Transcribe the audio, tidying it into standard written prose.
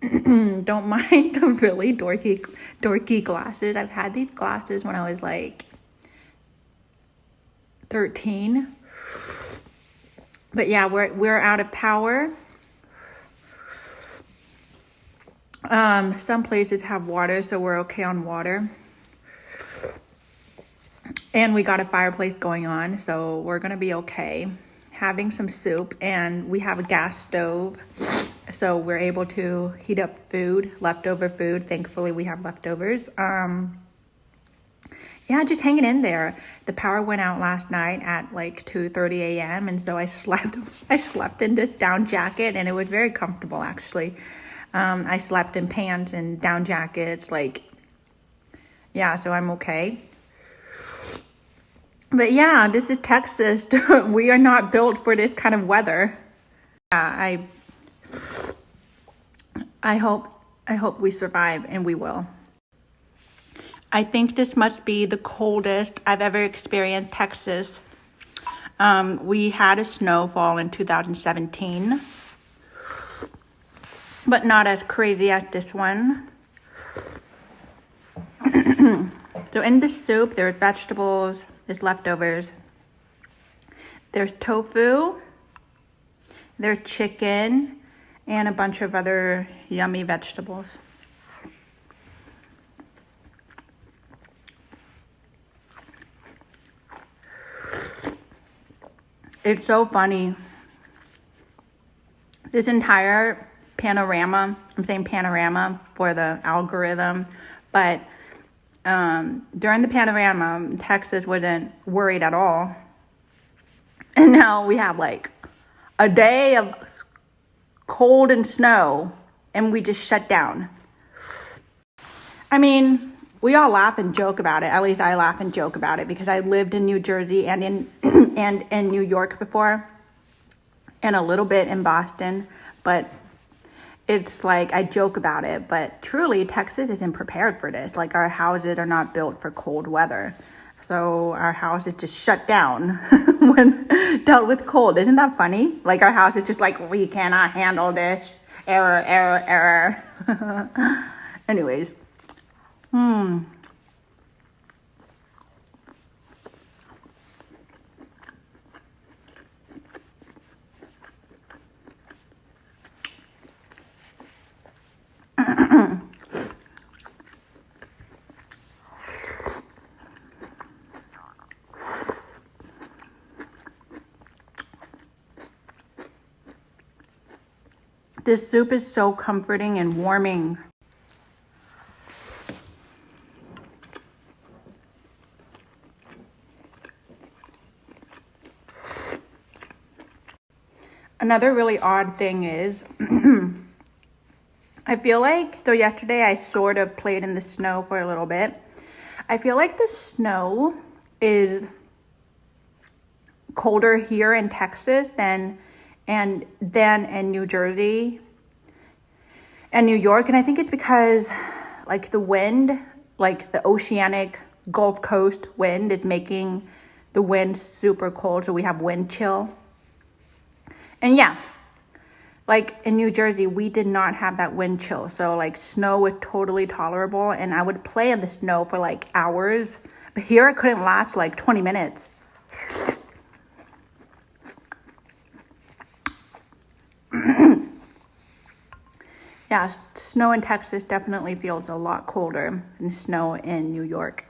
Don't mind the really dorky glasses. I've had these glasses when I was like 13. But yeah, we're out of power. Some places have water, so we're okay on water. And we got a fireplace going on, so we're gonna be okay. Having some soup, and we have a gas stove, so we're able to heat up food, leftover food. Thankfully, we have leftovers. Yeah, just hanging in there. The power went out last night at like 2:30 a.m. and so I slept in this down jacket, and it was very comfortable actually. I slept in pants and down jackets, like, yeah, so I'm okay. But yeah, this is Texas. We are not built for this kind of weather. Yeah, I hope we survive, and we will. I think this must be the coldest I've ever experienced Texas. We had a snowfall in 2017, but not as crazy as this one. So in the soup, there's vegetables, there's leftovers, there's tofu, there's chicken, and a bunch of other yummy vegetables. It's so funny. This entire panorama, I'm saying panorama for the algorithm, but during the panorama, Texas wasn't worried at all. And now we have like a day of cold and snow, and we just shut down. I mean, we all laugh and joke about it. At least I laugh and joke about it because I lived in New Jersey and in and in New York before, and a little bit in Boston, but it's like I joke about it, but truly Texas isn't prepared for this. Like, our houses are not built for cold weather. So our house is just shut down when dealt with cold. Isn't that funny? Like, our house is just like, we cannot handle this. Error. Anyways. This soup is so comforting and warming. Another really odd thing is, I feel like, so yesterday I sort of played in the snow for a little bit. I feel like the snow is colder here in Texas than in New Jersey and New York. And I think it's because like the wind, like the oceanic Gulf Coast wind is making the wind super cold. So we have wind chill. And yeah, like in New Jersey, we did not have that wind chill. So like snow was totally tolerable, and I would play in the snow for like hours. But here it couldn't last like 20 minutes. Yeah, snow in Texas definitely feels a lot colder than snow in New York.